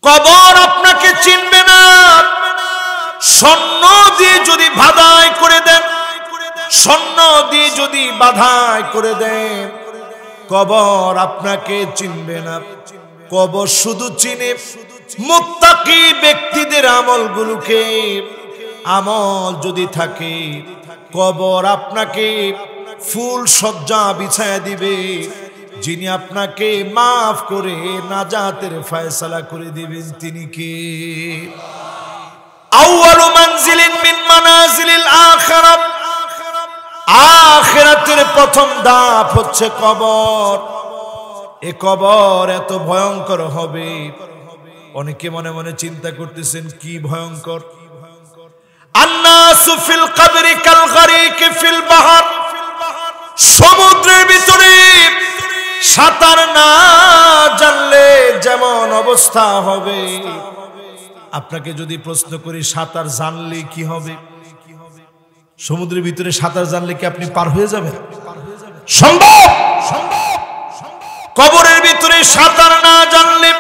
কবর আপনাকে চিনবে না। স্বর্ণ দিয়ে যদি বাধাই করে দেন, স্বর্ণ দিয়ে যদি বাধাই করে দেন, কবর আপনাকে চিনবে না। কবর শুধু চিনে মুত্তাকি ব্যক্তিদের আমলগুলোকে। আমল যদি থাকে, কবর আপনাকে ফুল সজ্জা বিছায়া দিবে। যিনি আপনাকে মাফ করে নাজাতের ফয়সালা করে দিবেন তিনি কে? আউয়ালু মানজিলিন মিন মানাজিলিল আখিরাত, আখিরাতের প্রথম ধাপ হচ্ছে কবর। এ কবর এত ভয়ঙ্কর হবে, অনেকে মনে মনে চিন্তা করতেছেন কি ভয়ঙ্কর। আন্নাসু ফিল কবরি কাল গরিক ফিল বাহর, সমুদ্রের ভিতরে সাঁতার না জানলে যেমন অবস্থা হবে। আপনাকে যদি প্রশ্ন করি সাঁতার জানলে কি হবে? সমুদ্রের ভিতরে সাঁতার জানলে কি আপনি পার হয়ে যাবেন? সম্ভব? কবরের ভিতরে সাঁতার না জানলে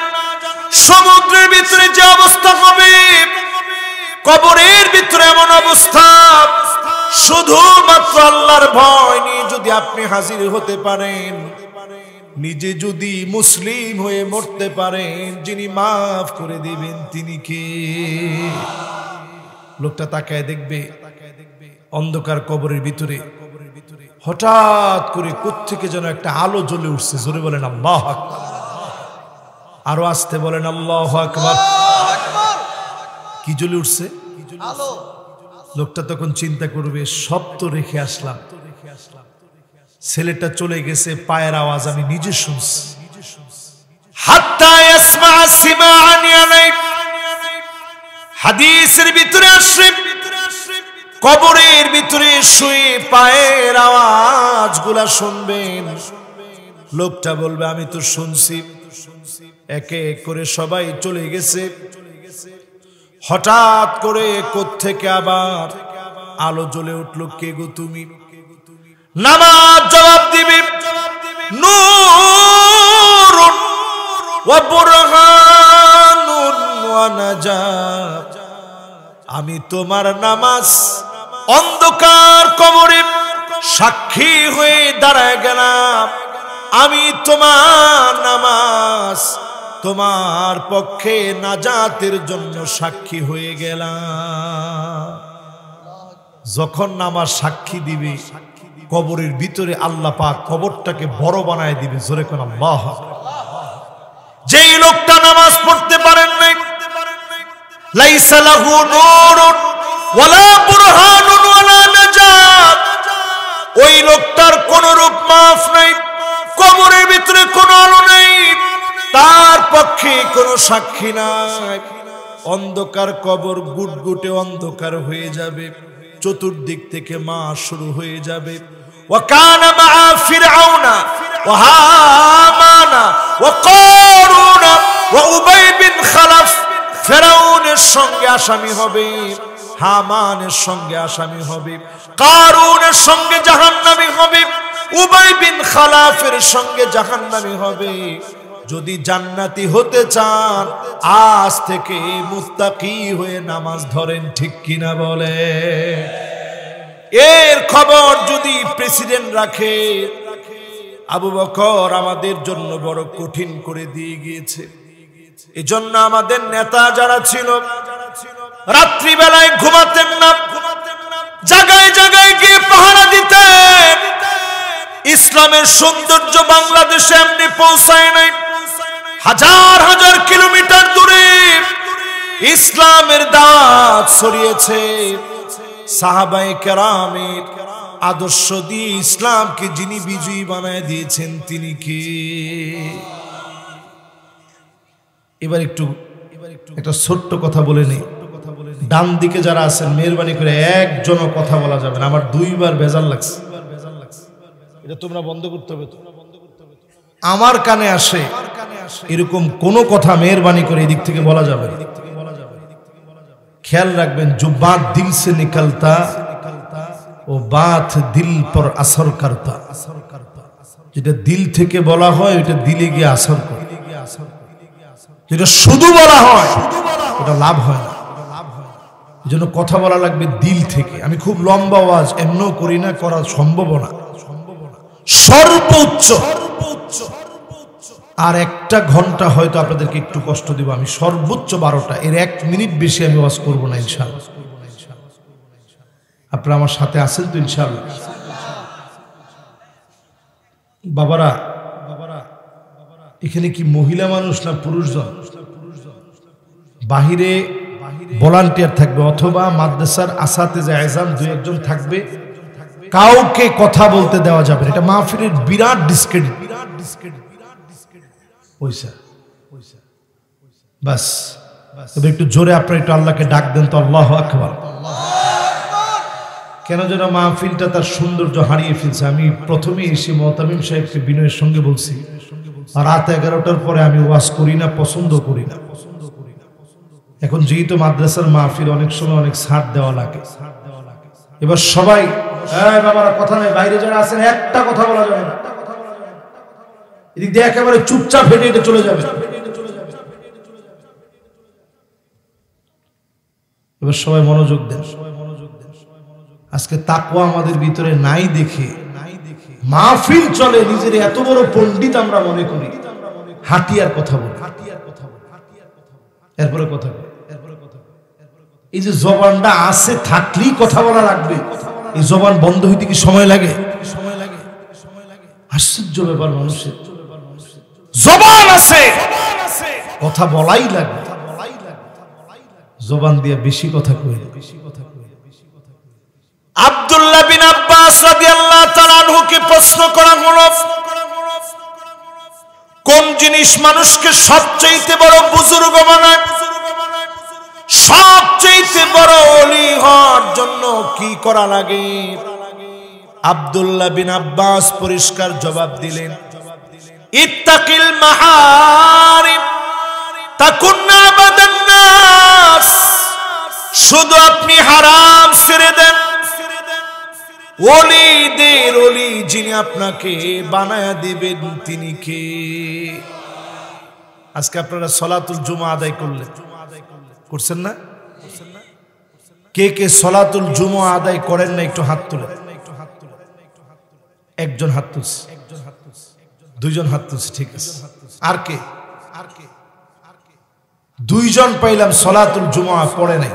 সমুদ্রের ভিতরে যে অবস্থা হবে, কবরের ভিতরে এমন অবস্থা, শুধুমাত্র আল্লাহর ভয় নিয়ে যদি আপনি হাজির হতে পারেন, নিজে যদি মুসলিম হয়ে মরতে পারেন, যিনি মাফ করে দিবেন তিনি কে? লোকটা তাকায় দেখবে অন্ধকার কবরের ভিতরে হঠাৎ করে কোত্থেকে যেন একটা আলো জ্বলে উঠছে। জোরে বলেন আল্লাহু আকবার, আরো আস্তে বলেন আল্লাহু আকবার। কি জ্বলে উঠছে? আলো। লোকটা তখন চিন্তা করবে, সব তো রেখে আসলাম, ছেলেটা চলে গেছে, পায়ের আওয়াজ আমি নিজে শুনছি। হাত্তা ইয়াসমা সিমাআন ইয়ানাই, হাদিসের ভিতরে আসে কবরের ভিতরে শুয়ে পায়ের আওয়াজগুলা শুনবেন। লোকটা বলবে আমি তো শুনছি। একে এক করে সবাই চলে গেছে। হঠাৎ করে কোত্থেকে আবার আলো জ্বলে উঠলো। কে গো তুমি? নামাজ জবাব দিবে, নূরুন ওয়া বুরহানুন ওয়া নাজাত। আমি তোমার নামাজ অন্ধকার কবরে সাক্ষী হয়ে দাঁড়ায় গেলাম। আমি তোমার নামাজ তোমার পক্ষে নাজাতের জন্য সাক্ষী হয়ে গেলাম। যখন নামাজ সাক্ষী দিবে, কবরের ভিতরে আল্লাহ পাক কবরটাকে বড় বানায় দিবে। জোরে কোন আল্লাহ। যেই লোকটা নামাজ পড়তে পারেন নাই, লাইসা লাহু নূরুন ওয়ালা বুরহানুন ওয়ালা নাজাত, ওই লোকটার কোন রূপ মাফ নাই, কবরের ভিতরে কোনো আলো নাই, তার পক্ষে কোনো সাক্ষী নাই। অন্ধকার কবর গুটগুটে অন্ধকার হয়ে যাবে, চতুর্দিক থেকে মাস শুরু হয়ে যাবে। وكان مع فرعون وهامان وقارون وأبي بن خلف, ফেরাউনের সঙ্গে আসামি হবে, হামানের সঙ্গে আসামি হবে, কারুনের সঙ্গে জাহান্নামী হবে, উবাই বিন খালাফের সঙ্গে জাহান্নামী হবে। যদি জান্নাতি হতে চান আজ থেকে মুত্তাকি হয়ে নামাজ ধরেন, ঠিক কিনা বলে? এর খবর যদি প্রেসিডেন্ট রাখে, আবু বকর আমাদের জন্য বড় কঠিন করে দিয়ে গিয়েছে। এজন্য আমাদের নেতা যারা ছিল রাত্রিবেলায় ঘুমাতেন না, জায়গায় জায়গায় গিয়ে পাহারা দিতেন। ইসলামের সৌন্দর্য বাংলাদেশে এমনি পৌঁছায় নাই। হাজার হাজার কিলোমিটার দূরে ইসলামের দাওয়াত ছড়িয়েছে। সাহাবায়ে কেরামের আদর্শ দিয়ে ইসলামকে যিনি বিজয়ী বানায় দিয়েছেন তিনি কে? এবার একটু একটা ছোট্ট কথা বলে নেই। ডান দিকে যারা আছেন মেহরবানি করে একজনও কথা বলা যাবে না, আমার দুইবার বেজাল লাগছে। এটা তোমরা বন্ধ করতে হবে। আমার কানে আসে এরকম কোনো কথা মেহরবানি করে এদিক থেকে বলা যাবে না। ख्याल रखबें, जो बात दिल से निकलता वो बात दिल पर असर करता। যেটা দিল থেকে বলা হয় ওটা দিলে গিয়ে আসর করে। যেটা শুধু বলা হয় ওটা লাভ হয় না। এই জন্য কথা বলা লাগবে দিল থেকে। আমি খুব লম্বা ওয়াজ এমনও করি না, করা সম্ভব না। সর্বোচ্চ আর 1 ঘন্টা হয়তো আপনাদেরকে একটু কষ্ট দিব, আমি সর্বোচ্চ 12টা, এর 1 মিনিট বেশি আমি ওয়াজ করবো না ইনশাআল্লাহ। আপনারা আমার সাথে আছেন তো ইনশাআল্লাহ? বাবারা, এখানে কি মহিলা মানুষ না পুরুষজন? বাহিরে ভলান্টিয়ার থাকবে অথবা মাদ্রাসার আসাতেজে আযম 2-1 জন থাকবে, কাউকে কথা বলতে দেওয়া যাবে না। এটা মাহফিলের বিরাট ডিসক্রেডিট। বাস তবে একটু জোরে আপনারা একটু আল্লাহকে ডাক দেন তো, আল্লাহু আকবার। কেন যেন মাহফিলটা তার সৌন্দর্য হারিয়ে ফেলছে। আমি প্রথমে এসে মুতামিম সাহেবকে বিনয়ের সঙ্গে বলছি, রাত 11টার পরে আমি ওয়াজ করি না, পছন্দ করি না। এখন যেহেতু মাদ্রাসার মাহফিল অনেক সময় অনেক ছাড় দেওয়া লাগে, এবার সবাই বাবারা কথা নেই, বাইরে যারা আছেন একটা কথা বলা যাবে না, এদিক দিয়ে একেবারে চুপচাপ হেঁটে হেঁটে চলে যাবে। এবার সবাই মনোযোগ দেন। আজকে তাকওয়া আমাদের ভিতরে নাই দেখে মাহফিল চলে, নিজের এত বড় পণ্ডিত আমরা মনে করি, হাতিয়ার কথা বলি, এরপরে কথা বলি। এই যে জবানটা আছে থাকলেই কথা বলা লাগবে, এই জবান বন্ধ হইতে কি সময় লাগে? আশ্চর্য ব্যাপার, মানুষের জবান আছে, কথা বলাই লাগবে, জবান দিয়ে বেশি কথা কই। আব্দুল্লাহ বিন আব্বাস রাদিয়াল্লাহু তাআলা আনহুকে প্রশ্ন করা হলো, কোন জিনিস মানুষকে সবচেয়ে বড় বুজুর্গ বানায়, সবচেয়ে বড় ওলি হওয়ার জন্য কি করা লাগে? আব্দুল্লাহ বিন আব্বাস পরিষ্কার জবাব দিলেন, ইত্তাকিল মাহারিম তাকুন আবাদান নাস। শুধু আপনি হারাম ছেড়ে দেন, ওলিদের ওলি যিনি আপনাকে বানায়া দিবেন তিনি কে? আজকে আপনারা সলাতুল জুমা আদায় করছেন না? কে কে সলাতুল জুমা আদায় করেন না একটু হাত তুলেন। 1 জন হাত তুলছে, 2 জন হাত তুলছে, ঠিক আছে। আর কে? 2 জন পাইলাম সলাতুল জুমা পড়ে নাই।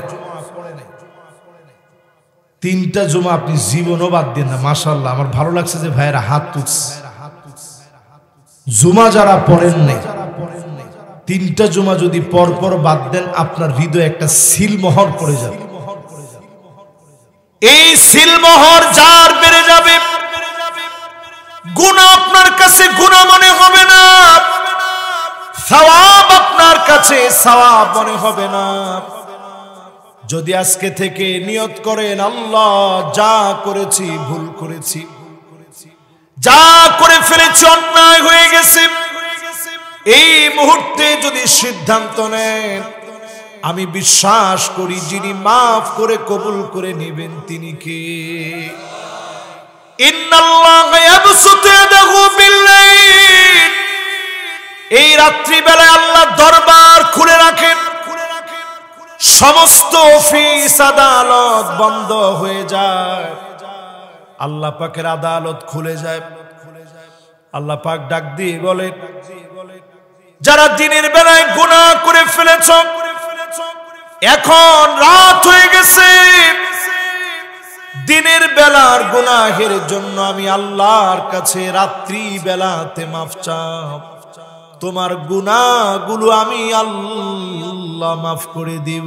3টা জুমা আপনি জীবনও বাদ দেন না। মাশাআল্লাহ, আমার ভালো লাগছে যে ভাইয়েরা হাত তুলছে। জুমা যারা পড়েন নাই, 3টা জুমা যদি পরপর বাদ দেন, আপনার হৃদয়ে একটা সিলমোহর পড়ে যাবে। এই সিলমোহর যার বেড়ে যাবে, গুনাহ আপনার কাছে গুনাহ মনে হবে না, সওয়াব আপনার কাছে সওয়াব মনে হবে না। যদি আজকে থেকে নিয়ত করেন, আল্লাহ যা করেছি ভুল করেছি, যা করে ফেলেছি অন্যায় হয়ে গেছে, এই মুহূর্তে যদি সিদ্ধান্ত নেন, আমি বিশ্বাস করি যিনি মাফ করে কবুল করে নেবেন তিনি কে? ইন্নাল্লাহা ইয়াবসুতু ইয়াদাহু বিল-লাইল। এই রাত্রি বেলায় আল্লাহ দরবার খুলে রাখেন, সমস্ত অফিস আদালত বন্ধ হয়ে যায়, আল্লাহ পাকের আদালত খুলে যায়। আল্লাহ পাক ডাক দিয়ে বলে, যারা দিনের বেলায় গুনাহ করে ফেলেছ, এখন রাত হয়ে গেছে, দিনের বেলার গুনাহের জন্য আমি আল্লাহর কাছে রাত্রি বেলাতে মাফ চাও, তোমার গুনাহগুলো আমি আল্লাহ মাফ করে দিব।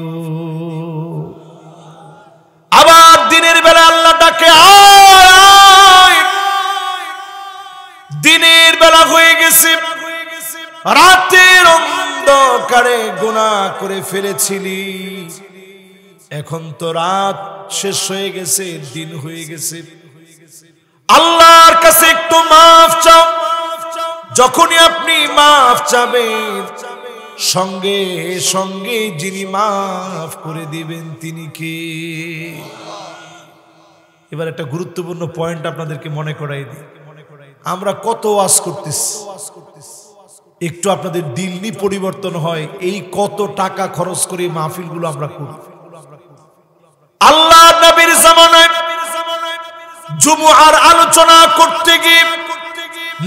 আবার দিনের বেলা আল্লাহ ডাকে, আয়, দিনের বেলা হয়ে গেছে, রাতের অন্ধকারে গুনাহ করে ফেলেছিলি, এখন তো রাত শেষ হয়ে গেছে, দিন হয়ে গেছে, আল্লাহর কাছে একটু মাফ চাও। যখনই আপনি মাফ চাবেন, সঙ্গে সঙ্গে যিনি মাফ করে দিবেন তিনি কে? এবার একটা গুরুত্বপূর্ণ পয়েন্ট আপনাদেরকে মনে করাই দিই। আমরা কত ওয়াজ করতেছি, একটু আপনাদের দিল্লি পরিবর্তন হয়, এই কত টাকা খরচ করে মাহফিলগুলো আমরা করি। আল্লাহ নবীর জামানায় জুমআর আলোচনা করতে গিয়ে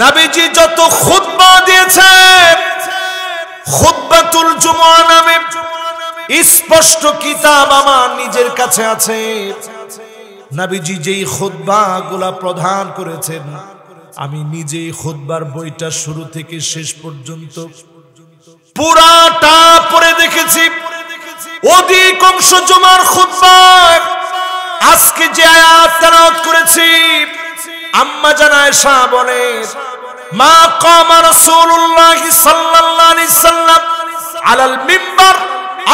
নবীজি যত খুতবা দিয়েছেন, খুতবাতুল জুমআ নামে স্পষ্ট কিতাব আমার নিজের কাছে আছে। নবীজি যেই খুতবাগুলা প্রদান করেছেন, আমি নিজেই খুতবার বইটা শুরু থেকে শেষ পর্যন্ত পুরাটা পড়ে দেখেছি। অধিকাংশ জুমার খুতবায় আজকে যে আয়াত তেলাওয়াত করেছি, আম্মা জান আয়েশা বলেন, মা কামা রাসূলুল্লাহ সাল্লাল্লাহু আলাইহি সাল্লাম আলাল মিম্বার,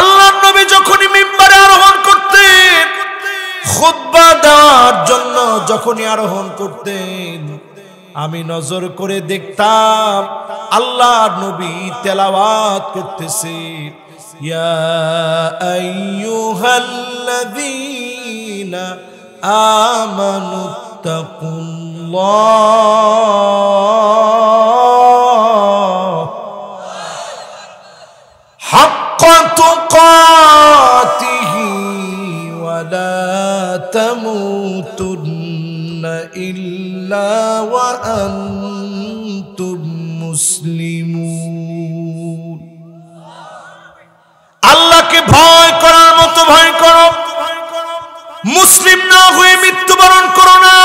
আল্লাহর নবী যখনই মিম্বারে আরোহণ করতেন, খুতবা দেওয়ার জন্য যখনই আরোহণ করতেন, আমি নজর করে দেখতাম আল্লাহর নবী তেলাওয়াত করতেছে, ইয়া আইয়ুহাল্লাযীনা আমানুত্তাকুল্লাহ হাক্কা তুকাতিহি ওয়া লা তামুতুন্না ইল্লা ওয়া আনতুম মুসলিমুন। আল্লাহকে ভয় করার মতো ভয় করো, মুসলিম না হয়ে মৃত্যুবরণ করো না।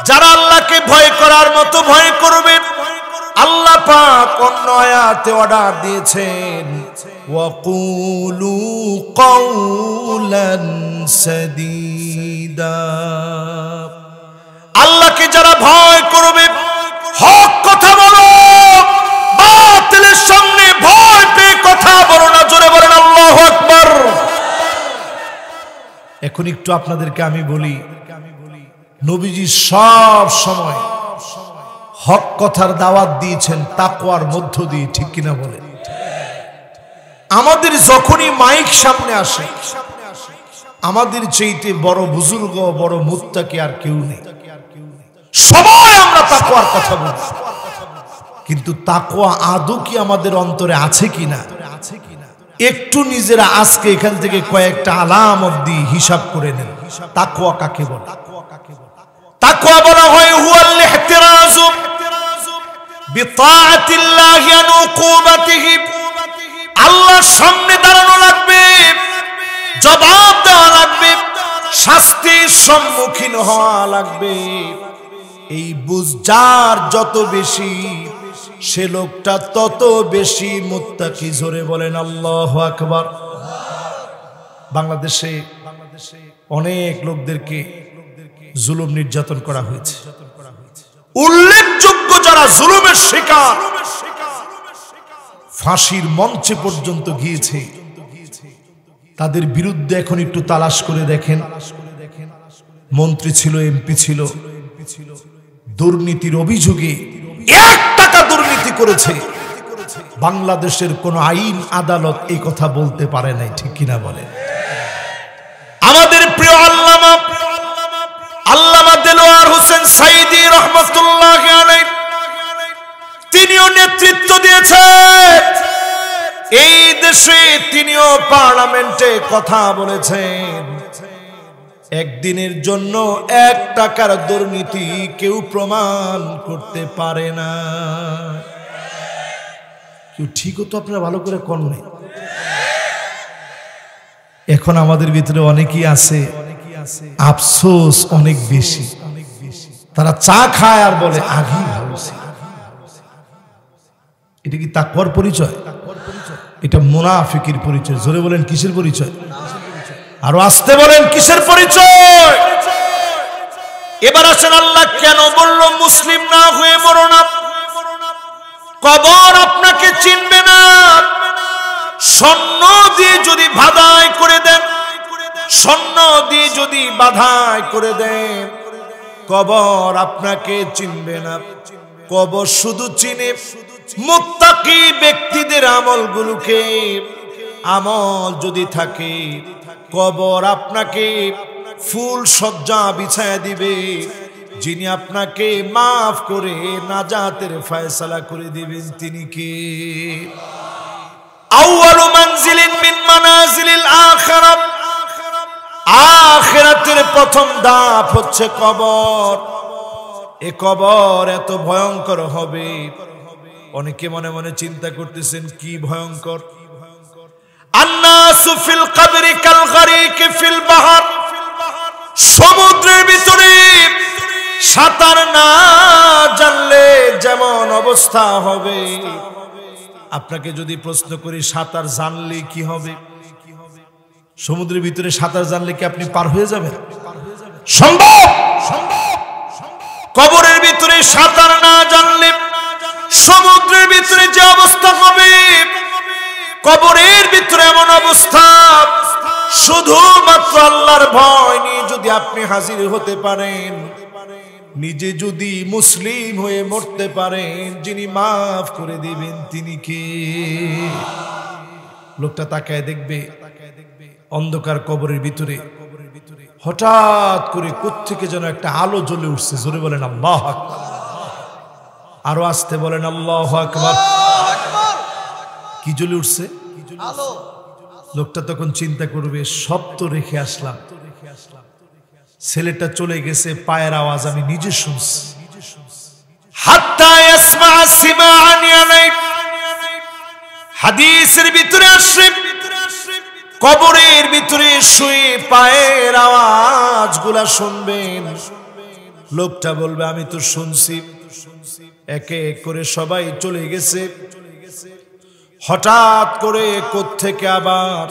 যারা আল্লাহকে ভয় করার মতো ভয় করবে, আল্লাহ পাক অন্য আয়াতে অর্ডার দিয়েছেন, ওয়াকুলু কাওলান সাদীদা। আল্লাহকে যারা ভয় করবে, হক কথা বলো, বাতিলের সামনে ভয় পেয়ে কথা বলো না। জোরে বলেন আল্লাহু আকবার। এখন একটু আপনাদেরকে আমি বলি, নবীজি সব সময় হক কথার দাওয়াত দিয়েছেন তাকওয়ার মধ্য দিয়ে, ঠিক কিনা বলেন? আমাদের যখনই মাইক সামনে আসে, আমাদের চাইতে বড় বুজুর্গ, বড় মুত্তাকি আর কেউ নেই। সবাই আমরা তাকওয়ার কথা বলি, কিন্তু তাকওয়া আদৌ কি আমাদের অন্তরে আছে কিনা একটু নিজেরা আজকে এখান থেকে কয়েকটা আলামত দিয়ে হিসাব করে নেন। তাকওয়া কাকে বলে? তাকওয়া বলা হয় হুয়াল ইহতিরাজু বিতাআতিল্লাহি আন উকুবাতিহি। আল্লাহর সামনে দাঁড়ানো লাগবে, জবাব দেওয়া লাগবে, শাস্তির সম্মুখীন হওয়া লাগবে। এই বুঝ যার যত বেশি, সে লোকটা তত বেশি মুত্তাকি। জোরে বলেন আল্লাহু আকবার। বাংলাদেশে অনেক লোকদেরকে জুলুম নির্যাতন করা হয়েছে। উল্লেখযোগ্য যারা জুলুমের শিকার, ফাঁসির মঞ্চে পর্যন্ত গিয়েছে, তাদের বিরুদ্ধে এখন একটু তালাশ করে দেখেন। মন্ত্রী ছিল, এমপি ছিল, দুর্নীতির অভিযোগে 1 টাকা দুর্নীতি করেছে। বাংলাদেশের কোন আইন আদালত এই কথা বলতে পারে নাই, ঠিক কিনা বলে? আমাদের প্রিয় আল্লামা দেলোয়ার হোসেন সাইদি রহমাতুল্লাহ আলাইহি, তিনিও নেতৃত্ব দিয়েছেন এই দেশে, তিনিও পার্লামেন্টে কথা বলেছেন। একদিনের জন্য 1 টাকার দুর্নীতি কেউ প্রমাণ করতে পারে না। কেউ ঠিকও তো আপনারা ভালো করে করলেন। এখন আমাদের ভিতরে অনেকেই আছে, আফসোস অনেক বেশি। তারা চা খায় আর বলে আগেই ভালো ছিল। এটা কি তাকওয়ার পরিচয়? এটা মুনাফিকের পরিচয়। জোরে বলেন কিসের পরিচয়? আরো আসতে বলেন কিসের পরিচয়? এবার আসেন, আল্লাহ কেন বলল মুসলিম না হয়ে মরো না? কবর আপনাকে চিনবে না। স্বর্ণ দিয়ে যদি বাধাই করে দেন, স্বর্ণ দিয়ে যদি বাধাই করে দেন, কবর আপনাকে চিনবে না। কবর শুধু চিনে মুত্তাকি ব্যক্তিদের আমলগুলোকে। আমল যদি থাকে, কবর আপনাকে ফুল সজ্জা বিছায়া দিবে, যিনি আপনাকে মাফ করে নাজাতের ফয়সালা করে দিবেন তিনি কে? আউয়ালু মানজিলিন মিন মানাজিলিল আখিরাত, আখিরাতের প্রথম ধাপ হচ্ছে কবর। এ কবর এত ভয়ঙ্কর হবে, অনেকে মনে মনে চিন্তা করতেছেন কি ভয়ঙ্কর। আন্নাসু ফিল কবরি কাল গরিক ফিল বাহর, সমুদ্রের ভিতরে সাঁতার না জানলে যেমন অবস্থা হবে। আপনাকে যদি প্রশ্ন করি সাঁতার জানলে কি হবে? সমুদ্রের ভিতরে সাঁতার জানলে কি আপনি পার হয়ে যাবেন? সম্ভব? কবরের ভিতরে সাঁতার না জানলে সমুদ্রের ভিতরে যে অবস্থা হবে, কবরের ভিতরে এমন অবস্থা, শুধুমাত্র আল্লাহর ভয় নিয়ে যদি আপনি হাজির হতে পারেন, নিজে যদি মুসলিম হয়ে মরতে পারেন, যিনি মাফ করে দিবেন তিনি কে? লোকটা তাকায় দেখবে অন্ধকার কবরের ভিতরে হঠাৎ করে কোত্থেকে যেন একটা আলো জ্বলে উঠছে। জোরে বলেন আল্লাহু আকবার, আরো আস্তে বলেন আল্লাহু আকবার। কি জ্বলে উঠছে? আলো। লোকটা তখন চিন্তা করবে সব তো রেখে আসলাম, ছেলেটা চলে গেছে, পায়ের আওয়াজ আমি নিজে শুনছি। হাত্তা ইয়াসমা সিমাআন ইয়ানাই, হাদিসের ভিতরে আসে কবরের ভিতরে শুয়ে পায়ের আওয়াজগুলা শুনবেন। লোকটা বলবে আমি তো শুনছি। একে এক করে সবাই চলে গেছে। হঠাৎ করে কোত্থেকে আবার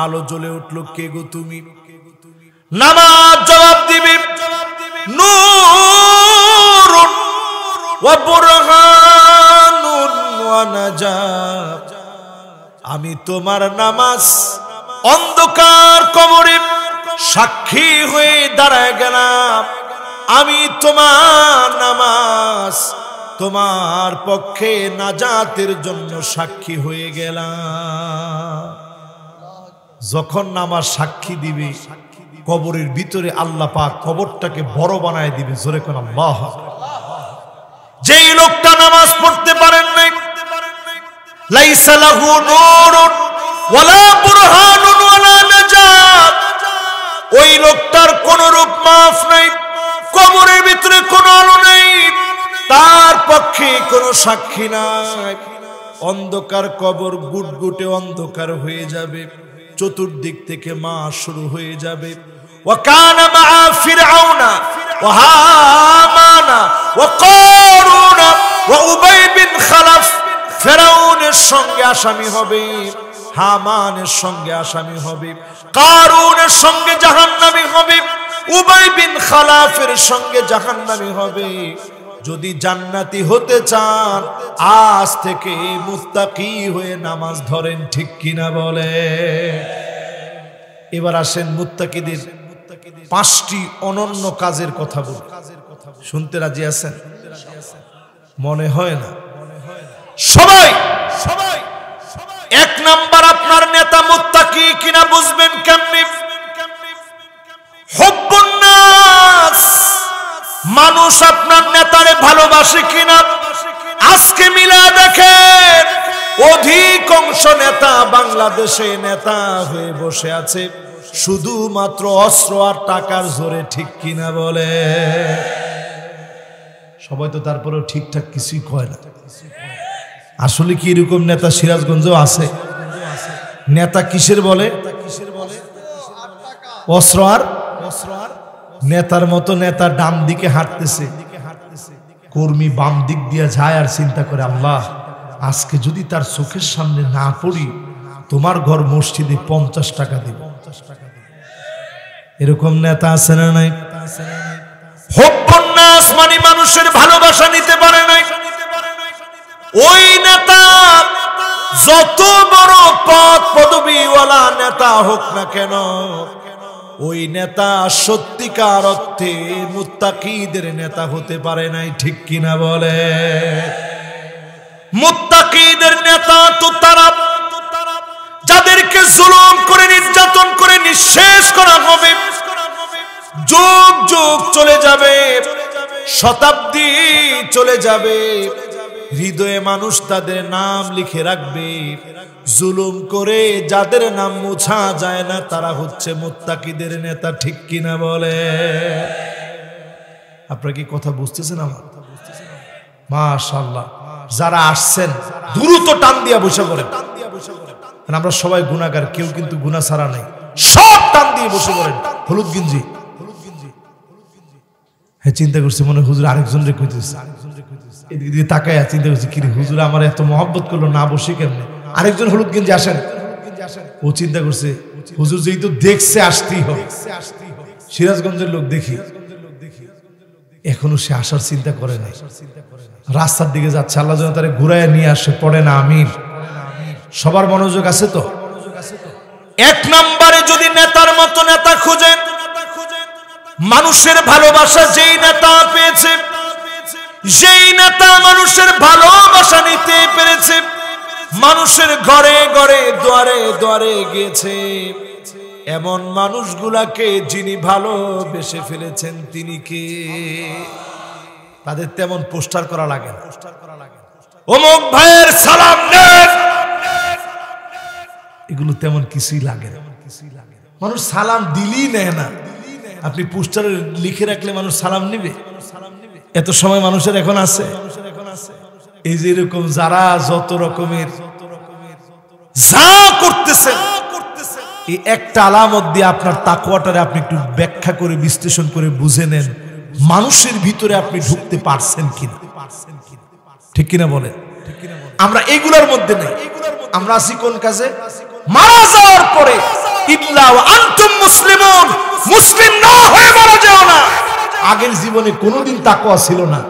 আলো জ্বলে উঠল। কে গো তুমি? নামাজ জবাব দিবে, নূরুন ওয়া বুরহানুন ওয়া নাজাত, আমি তোমার নামাজ অন্ধকার কবরে সাক্ষী হয়ে দাঁড়ায় গেলাম। আমি তোমার নামাজ তোমার পক্ষে নাজাতের জন্য সাক্ষী হয়ে গেলাম। যখন নামাজ সাক্ষী দিবে, কবরের ভিতরে আল্লাহ পাক কবরটাকে বড় বানায় দিবে। জোরে কোন আল্লাহ। যেই লোকটা নামাজ পড়তে পারেন নাই, লাইসা লাহু নূরুন ওয়ালা বুরহানুন ওয়ালা নাজাত, ওই লোকটার কোন রূপ মাফ নাই, কবরের ভিতরে কোনো আলো নাই, তার পক্ষে কোনো সাক্ষী নাই। অন্ধকার কবর গুটগুটে অন্ধকার হয়ে যাবে, চতুর্দিক থেকে মাস শুরু হয়ে যাবে। وكان مع فرعون وهامان وقارون وأبي بن خلف, ফেরাউনের সঙ্গে আসামি হবে, হামানের সঙ্গে আসামি হবে, কারুনের সঙ্গে জাহান্নামী হবে, উবাই বিন খালাফের সঙ্গে জাহান্নামী হবে। যদি জান্নাতি হতে চান আজ থেকে মুত্তাকি হয়ে নামাজ ধরেন, ঠিক কিনা বলে? এবার আসেন মুত্তাকিদের 5টি অনন্য কাজের কথা বল। শুনতে রাজি আছেন? মনে হয় না সবাই। 1 নাম্বার, আপনার নেতা মুত্তাকি কিনা বুঝবেন কেমনে? হুব্বুন নাস, মানুষ আপনার নেতারে ভালোবাসে কিনা। আজকে মিলা দেখেন অধিকাংশ নেতা বাংলাদেশে নেতা হয়ে বসে আছে শুধুমাত্র অস্ত্র আর টাকার জোরে, ঠিক কিনা বলে? সবাই তো তারপরেও ঠিকঠাক কিছুই কয় না। আসলে কি এরকম নেতা সিরাজগঞ্জেও আছে? নেতা কিসের বলে? অস্ত্র আর নেতার মতো নেতা ডান দিকে হাঁটতেছে, কর্মী বাম দিক দিয়ে যায় আর চিন্তা করে আল্লাহ আজকে যদি তার চোখের সামনে না পড়ি তোমার ঘর মসজিদে 50 টাকা দিব। এরকম নেতা আছে না নাই? হুব্বুন নাস মানে মানুষের ভালোবাসা নিতে পারে নাই। ওই নেতা যত বড় পদ পদবিওয়ালা নেতা হোক না কেন, ওই নেতা সত্যিকার অর্থে মুত্তাকিদের নেতা হতে পারে নাই, ঠিক কিনা বলে? মুত্তাকিদের নেতা তো তারা যাদেরকে জুলুম করে নির্যাতন করে নিঃশেষ করা হবে, যুগ যুগ চলে যাবে, শতাব্দী চলে যাবে, হৃদয়ে মানুষ তাদের নাম লিখে রাখবে। জুলুম করে যাদের নাম মুছা যায় না তারা হচ্ছে মুত্তাকিদের নেতা, ঠিক কিনা বলে? আপনারা কি কথা বুঝতেছেন আমার? মাশাআল্লাহ, যারা আসছেন দ্রুত টান দিয়া বসে পড়েন। আমরা সবাই গুনাহগার, কেউ কিন্তু গুনাহ ছাড়া নাই, সব টান দিয়ে বসে পড়েন। হলুদ গিঞ্জি, হ্যাঁ চিন্তা করছি মনে হুজুর আরেকজন রে কইতেছে, এদিকে দিকে তাকায় চিন্তা করছি কি রে হুজুর আমার এত মহব্বত করলো, না বসে কেমনে? আরেকজন হলুদ গিঞ্জি আসেন, ও চিন্তা করছে হুজুর যেহেতু দেখছে আসতেই হবে, সিরাজগঞ্জের লোক দেখি, এখনো সে আসার চিন্তা করে নাই, রাস্তার দিকে যাচ্ছে, আল্লাহ যেন তারে ঘুরাইয়া নিয়ে আসে, পড়ে না আমির। সবার মনোযোগ আছে তো? এক নম্বরে যদি নেতার মতো নেতা খুঁজেন, মানুষের ভালোবাসা যেই নেতা পেয়েছে, যেই নেতা মানুষের ভালোবাসা নিতে পেরেছে, মানুষের ঘরে ঘরে দুয়ারে দুয়ারে গিয়েছে, এমন মানুষগুলাকে যিনি ভালোবেসে ফেলেছেন তিনি কে? তাদের তেমন পোস্টার করা লাগে না, অমুক ভাইয়ের সালাম নেন, এগুলো তেমন কিছুই লাগে না। মানুষ সালাম দিলেই নেয় না, আপনি পোস্টারে লিখে রাখলে মানুষ সালাম নিবে? এত সময় মানুষের এখন আছে? এই যে এরকম যারা যত রকমের যা করতেছেন, এই একটা আলামত দিয়ে আপনার তাকওয়াটারে আপনি একটু ব্যাখ্যা করে বিশ্লেষণ করে বুঝে নেন, মানুষের ভিতরে আপনি ঢুকতে পারছেন কিনা, ঠিক কিনা বলেন? আমরা এগুলোর মধ্যে নেই, আমরা আছি কোন কাজে? মারা যাওয়ার পরে ইল্লা ওয়া আনতুম মুসলিমুন, মুসলিম না হয়ে মারা যাও না। আগের জীবনে কোনোদিন তাকওয়া ছিল না,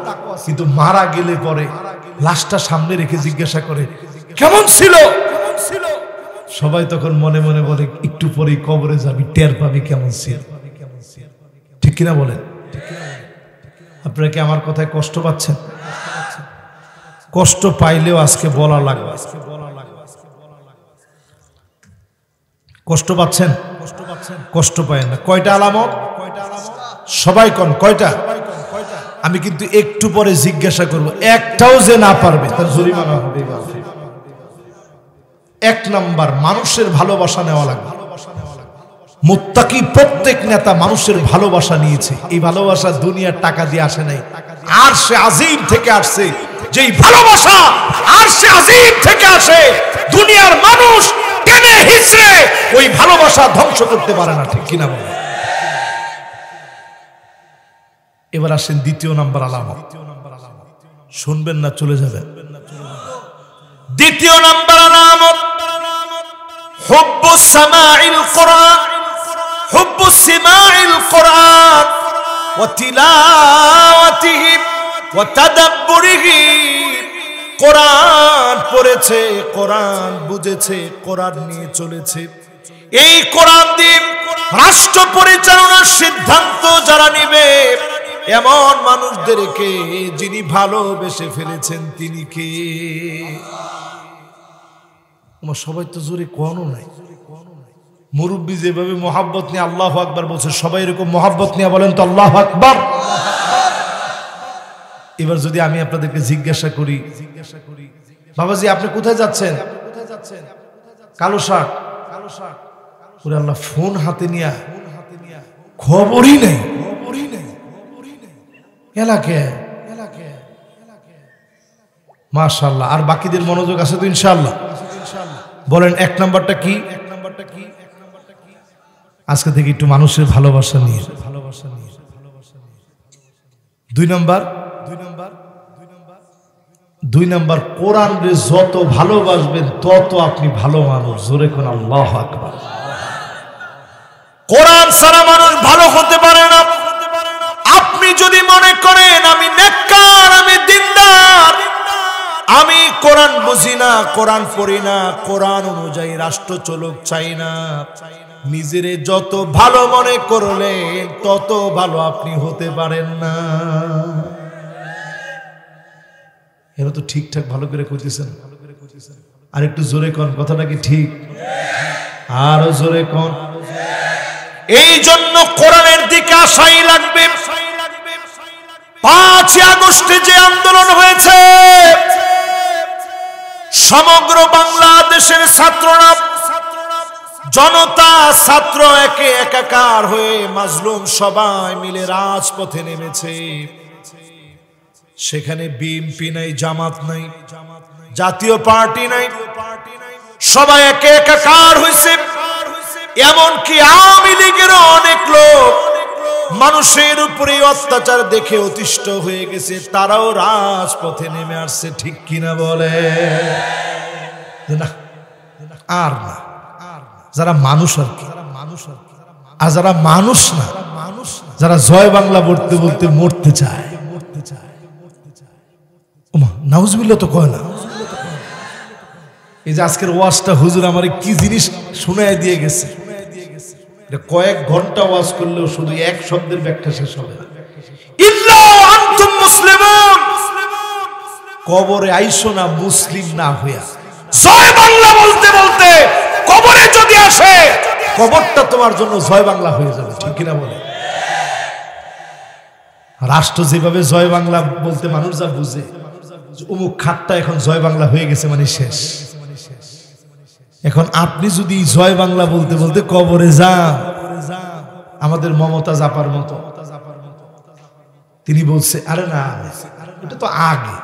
কিন্তু মারা গেলে পরে লাশটা সামনে রেখে জিজ্ঞাসা করে কেমন ছিল, সবাই তখন মনে মনে বলে একটু পরেই কবরে যাবি, টের পাবি কেমন ছিল, ঠিক কিনা বলেন? আপনারা কি আমার কথায় কষ্ট পাচ্ছেন? কষ্ট পাইলেও আজকে বলা লাগবে। কষ্ট পাচ্ছেন? কষ্ট পায় না। কয়টা আলামত? সবাই কোন কয়টা? আমি কিন্তু একটু পরে জিজ্ঞাসা করব, একটাও যে না পারবে তার জরিমানা হবে। এক নাম্বার, মানুষের ভালোবাসা নেওয়া লাগবে। মুত্তাকি প্রত্যেক নেতা মানুষের ভালোবাসা নিয়েছে, এই ভালোবাসা দুনিয়ার টাকা দিয়ে আসে নাই, আরশে আজিম থেকে আসছে। যেই ভালোবাসা আরশে আজিম থেকে আসে, দুনিয়ার মানুষ টেনে হিচড়ে ওই ভালোবাসা ধ্বংস করতে পারে না, ঠিক কিনা বলে? এবার আসেন দ্বিতীয় নাম্বার আলামত, শুনবেন না চলে যাবেন। দ্বিতীয় নাম্বার আলামত হুব্বুস সামাইল কোরআন, হুব্বুস সিমাইল কোরআন ওয়া তিলাওয়াতিহি ওয়া তাদাব্বুরিহি। কোরআন পড়েছে, কোরআন বুঝেছে, কোরআন নিয়ে চলেছে, এই কোরআন দিয়ে রাষ্ট্র পরিচালনার সিদ্ধান্ত যারা নিবে, এমন মানুষদেরকে যিনি ভালোবেসে ফেলেছেন তিনি কে? সবাই তো জোরে কোনও নাই। মুরব্বী যেভাবে মোহাব্বত নিয়ে আল্লাহু আকবার বলছে, সবাই এরকম মোহাব্বত নিয়ে বলেন তো আল্লাহু আকবার। এবার যদি আমি আপনাদেরকে জিজ্ঞাসা করি, বাবাজি আপনি কোথায় যাচ্ছেন? কালো শার্ট, ওরে আল্লাহ, ফোন হাতে নিয়া খবরই নেই, এলাকায় মাশাআল্লাহ। আর বাকিদের মনোযোগ আছে তো ইনশাআল্লাহ? বলেন এক নাম্বারটা কি? আজকে থেকে একটু মানুষের ভালোবাসা নিয়ে। দুই নাম্বার কোরআনকে যত ভালোবাসবেন তত আপনি ভালো মানুষ। জোরে কোন আল্লাহু আকবার। কোরআন ছাড়া মানুষ ভালো হতে পারে না। আপনি যদি মনে করেন আমি নেককার, আমি দিনদার, আমি কোরআন বুঝি না, কোরআন পড়ি না, কোরআন অনুযায়ী রাষ্ট্র চলুক চাই না, নিজেরে যত ভালো মনে করলেন তত ভালো আপনি হতে পারেন না। এরা তো ঠিকঠাক ভালো করে কইতেছেন, আর একটু জোরে কোন, কথাটা কি ঠিক? আরো জোরে কোন। এই জন্য কোরআনের দিকে আসাই লাগবে। 5ই আগস্টে যে আন্দোলন হয়েছে, সমগ্র বাংলাদেশের ছাত্ররা, জনতা, ছাত্র একে একাকার হয়ে মাজলুম সবাই মিলে রাজপথে নেমেছে। সেখানে বিএনপি নাই, জামাত নাই, জাতীয় পার্টি নাই, সবাই একে একাকার হয়েছে। এমনকি আওয়ামী লীগেরও অনেক লোক মানুষের উপরে অত্যাচার দেখে অতিষ্ঠ হয়ে গেছে, তারাও রাজপথে নেমে আসছে। ঠিক কিনা বলে? না, আর না, যারা মানুষ আর কি, আর যারা মানুষ না, যারা জয় বাংলা বলতে বলতে মরতে চায়, নাউজুবিল্লাহ তো কয় না। এই যে আজকের ওয়াজটা হুজুর আমার কি জিনিস শুনায় দিয়ে গেছে, কয়েক ঘন্টা ওয়াজ করলেও শুধু এক শব্দের ব্যাখ্যা শেষ হবে না। ইল্লা আনতুম মুসলিমুন, কবরে আইসো না মুসলিম না হইয়া। জয় বাংলা বলতে বলতে কবরে যদি আসে, কবরটা তোমার জন্য জয় বাংলা হয়ে যাবে। ঠিক কিনা বলে? রাষ্ট্র যেভাবে জয় বাংলা বলতে মানুষ যা বুঝে, অমুক খাতটা এখন জয় বাংলা হয়ে গেছে মানে শেষ। এখন আপনি যদি জয় বাংলা বলতে বলতে কবরে যান, আমাদের মমতা জাপার মতো, তিনি বলছে আরে না, এটা তো আগে।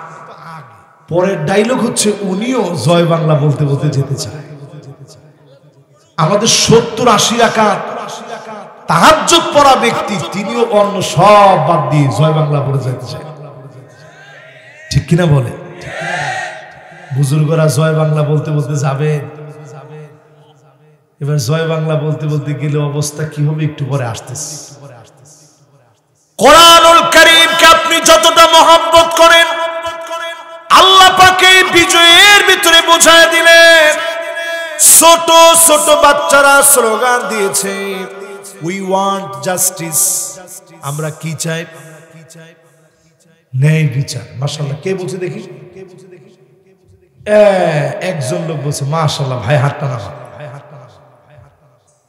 পরের ডায়লগ হচ্ছে উনিও জয় বাংলা বলতে বলতে যেতে চায়। আমাদের 70-80 রাকাত তাহাজ্জুদ পড়া ব্যক্তি, তিনিও অন্য সব বাদ দিয়ে জয় বাংলা বলে যেতে চায়। ঠিক কিনা বলে? বুজুর্গরা জয় বাংলা বলতে বলতে যাবে, এবার জয় বাংলা বলতে বলতে গেলে অবস্থা কি হবে একটু পরে আসতেছে। কোরআনুল কারীমকে আপনি যতটা মহব্বত করেন, আল্লাহ পাকে বিজয়ের ভিতরে বোঝায় দিলেন। ছোট ছোট বাচ্চারা স্লোগান দিয়েছে, উই ওয়ান্ট জাস্টিস, আমরা কি চাই? ন্যায় বিচার। মাশাআল্লাহ, কে বলছে দেখি? একজন লোক বলছে মাশাআল্লাহ, ভাই হাতটা নামা।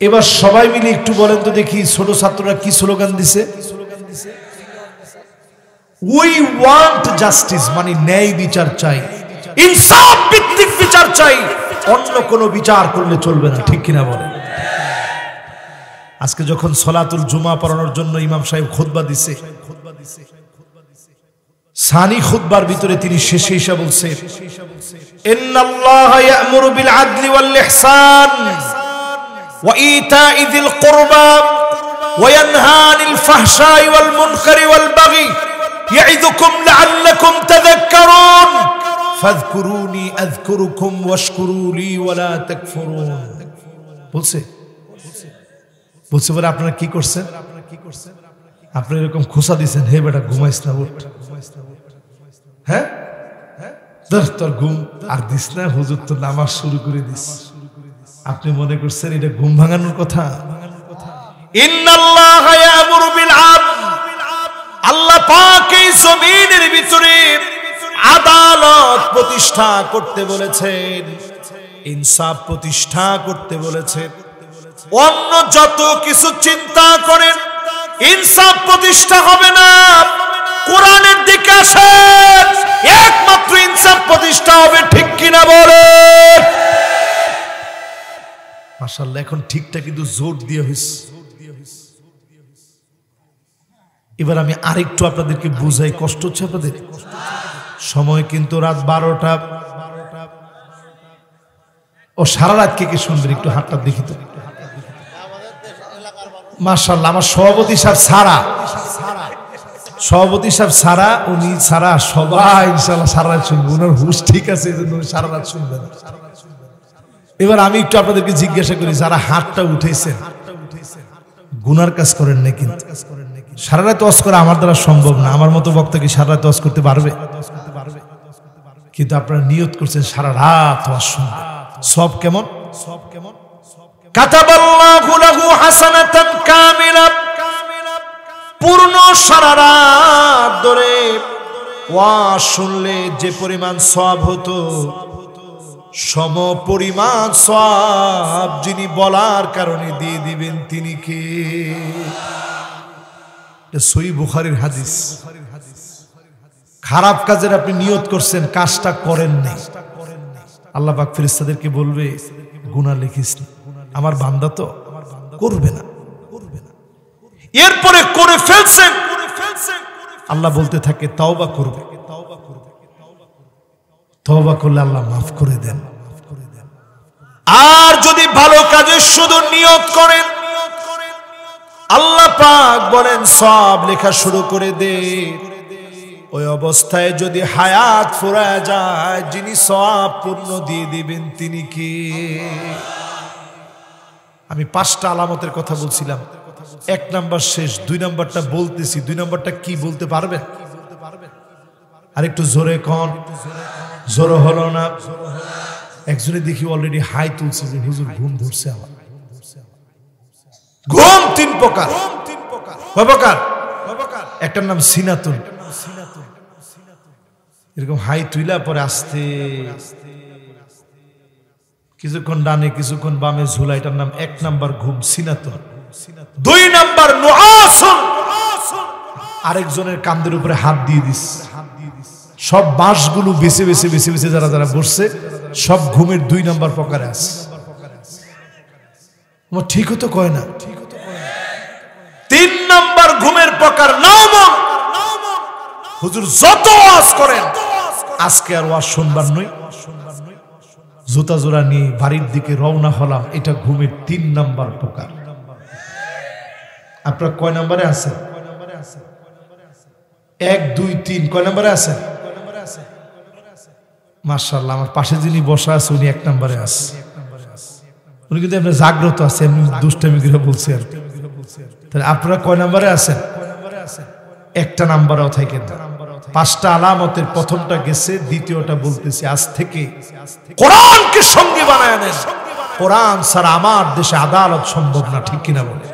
এবার সবাই মিলে একটু বলেন তো দেখি, ছোট ছাত্ররা কি স্লোগান দিছে? উই ওয়ান্ট জাস্টিস, মানে ন্যায় বিচার চাই, ইনসাফ ভিত্তিক বিচার চাই, অন্য কোনো বিচার করলে চলবে না। ঠিক কিনা বলে? আজকে যখন সলাতুল জুমা পড়ানোর জন্য ইমাম সাহেব খুতবা দিছে, সানি খুতবার ভিতরে তিনি শেষে এসে বলছে, ইন্নাল্লাহা ইয়া'মুরু বিল আদলি ওয়াল ইহসান ওয়া ইতা'i যিল কুরবা ওয়া ইয়ানহা আনিল ফাহশাই ওয়াল মুনকারি ওয়াল বাগি ইয়া'iদুকুম লা'আল্লাকুম তাযাক্কারুন ফাযকুরুনি আযকুরুকুম ওয়াশকুরু লি ওয়া লা তাকফুরুন। বলছে বলে আপনারা কি করছেন? আপনি এরকম খোসা দিয়েছেন, হে বেটা ঘুমাইস না, উঠ। হ্যাঁ, তোর ঘুম আর দিস না, হুজুর তো নামাজ শুরু করে দিস। আপনি মনে করছেন এটা ঘুম ভাঙানোর কথা? ইন্নাল্লাহা ইয়া'মুরু বিল আদল, আল্লাহ পাক এই জমিনের ভিতরে আদালত প্রতিষ্ঠা করতে বলেছেন, ইনসাফ প্রতিষ্ঠা করতে বলেছেন। অন্য যত কিছু চিন্তা করেন, ইনসাফ প্রতিষ্ঠা হবে না। কোরআনের দিকে আসেন, একমাত্র ইনসাফ প্রতিষ্ঠা হবে। ঠিক কিনা বলে? মাশাআল্লাহ, এখন ঠিকটা কিন্তু জোর দিয়ে হইছে। এবার আমি আরেকটু আপনাদেরকে বুঝাই, কষ্ট হচ্ছে আপনাদের? সময় কিন্তু রাত 12টা। ও সারা রাত কে কে শুনবেন? একটু হাতটা দেখি তো। মাশাআল্লাহ, আমার সভাপতি সাহেব সারা, উনি সারা সবাই ইনশাআল্লাহ সারা রাত শুনবে। ওনার হুশ ঠিক আছে, এই জন্য সারা রাত শুনবেন। এবার আমি একটু আপনাদেরকে জিজ্ঞাসা করি, যারা হাতটা উঠেছেন গুনার কাজ করেন না, কিন্তু সারা রাত ওয়াজ করা আমার দ্বারা সম্ভব না। আমার মতো বক্তা কি সারা রাত ওয়াজ করতে পারবে? কিন্তু আপনারা নিয়ত করছেন সারা রাত ওয়াজ শুনবেন। সব কেমন? কাতাবাল্লাহু লাহু হাসানাতান কামিলা, পূর্ণ সারা রাত ধরে ওয়াজ শুনলে যে পরিমাণ সওয়াব হতো, সম পরিমাণ সওয়াব যিনি বলার কারণে দিয়ে দিবেন তিনি কে? সহিহ বুখারীর হাদিস। খারাপ কাজের আপনি নিয়ত করছেন, কাজটা করেন নাই, আল্লাহ পাক ফেরেশতাদেরকে বলবে গুনাহ লিখিস না, আমার বান্দা তো করবে না। এরপরে করে ফেলছেন, আল্লাহ বলতে থাকে তওবা করবে, তওবা করলে আল্লাহ মাফ করে দেন। আর যদি ভালো কাজে শুধু নিয়ত করেন, আল্লাহ পাক বলেন সওয়াব লেখা শুরু করে দে। ওই অবস্থায় যদি হায়াত ফুরায় যায়, যিনি সওয়াব পূর্ণ দিয়ে দিবেন তিনি কি? আমি 5টা আলামতের কথা বলছিলাম, 1 নাম্বার শেষ, 2 নাম্বারটা বলতেছি। 2 নাম্বারটা কি বলতে পারবেন? আর একটু জোরে কোন, জোরে হলো না। একজনে দেখি অলরেডি হাই তুলছে যে হুজুর ঘুম ধরছে আমার। ঘুম 3 প্রকার। কয় প্রকার? একটার নাম সিনাতুন, এরকম হাই তুইলা পরে আস্তে কিছুক্ষণ ডানে কিছুক্ষণ বামে ঝুলা, এটার নাম 1 নাম্বার ঘুম, সিনাতুন। 2 নাম্বার নুআসুন, আরেকজনের কাঁধের উপরে হাত দিয়ে দিস। সব বাঁশগুলো বেছে বেছে বেছে বেছে যারা যারা বসছে সব ঘুমের 2 নাম্বার প্রকারে আছে। ঠিক হতো কয় না। 3 নাম্বার ঘুমের প্রকার নাওমুন, হুজুর যত ওয়াজ করেন আজকে আর ওয়াজ শুনবার নই, জুতা জোড়া নিয়ে বাড়ির দিকে রওনা হলাম, এটা ঘুমের 3 নাম্বার প্রকার। আপনারা কয় নাম্বারে আছেন? 1 2 3 কয় নাম্বারে আছেন? মাশাআল্লাহ, আমার পাশে যিনি বসা আছে উনি 1 নাম্বারে আছে। উনি কিন্তু আপনার জাগ্রত আছে, এমনি দুষ্টামি করে বলছে আর। তাহলে আপনারা কয় নাম্বারে আছেন? 1টা নাম্বারেও থাকেন। 5টা আলামতের প্রথমটা গেছে, দ্বিতীয়টা বলতেছি। আজ থেকে কোরআনকে সঙ্গী বানায় নেন। কোরআন ছাড়া আমার দেশে আদালত সম্ভব না, ঠিক কিনা বলে?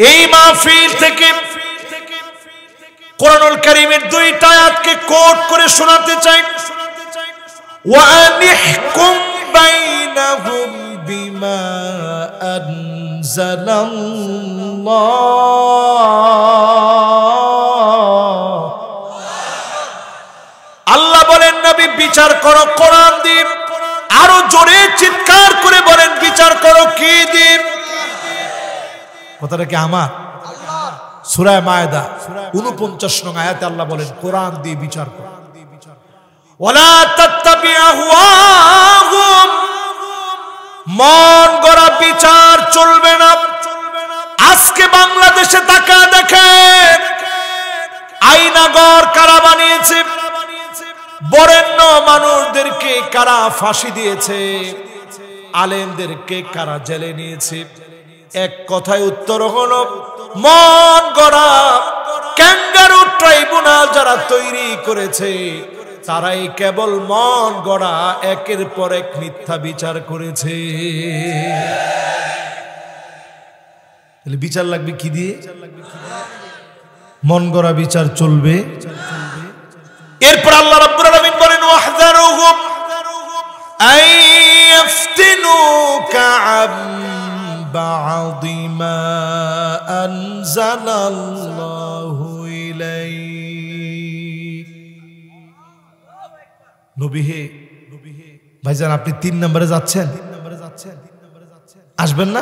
এই মাহফিল থেকে কোরআনুল কারীমের 2টা আয়াতকে কোট করে শোনাতে চাই। ওয়া আনিহকুম বাইনাহুম বিমা আনজালাল্লাহ। আল্লাহ বলেন নবী বিচার করো কোরআন দিয়ে। আরো জোরে চিৎকার করে বলেন বিচার করো কি দিয়ে? কথাটা কি আমার? সূরা মায়েদা 49 নং আয়াতে আল্লাহ বলেন কোরআন দিয়ে বিচার করো। ওয়ালা তাত্তাবি আহওয়াহুম, মন গড়া বিচার চলবে না। আজকে বাংলাদেশে তাকায় দেখেন, আইনাগর কারা বানিয়েছে, বরেণ্য মানুষদেরকে কারা ফাঁসি দিয়েছে, আলেমদেরকে কারা জেলে নিয়েছে। এক কথায় উত্তর হলো মন গড়া ক্যাঙ্গারু ট্রাইব্যুনাল যারা তৈরি করেছে তারাই কেবল মন গড়া একের পর এক মিথ্যা বিচার করেছে। তাহলে বিচার লাগবে কি দিয়ে? মন গড়া বিচার চলবে। এরপর আল্লাহ রাব্বুল আলামিন বলেন ওয়াহযারুহুম আইয়াফতিনুকা আম বা'দি মা আনজালাল্লাহু ইলাইক। নবী হে, ভাইজান আপনি 3 নম্বরে যাচ্ছেন, আসবেন না?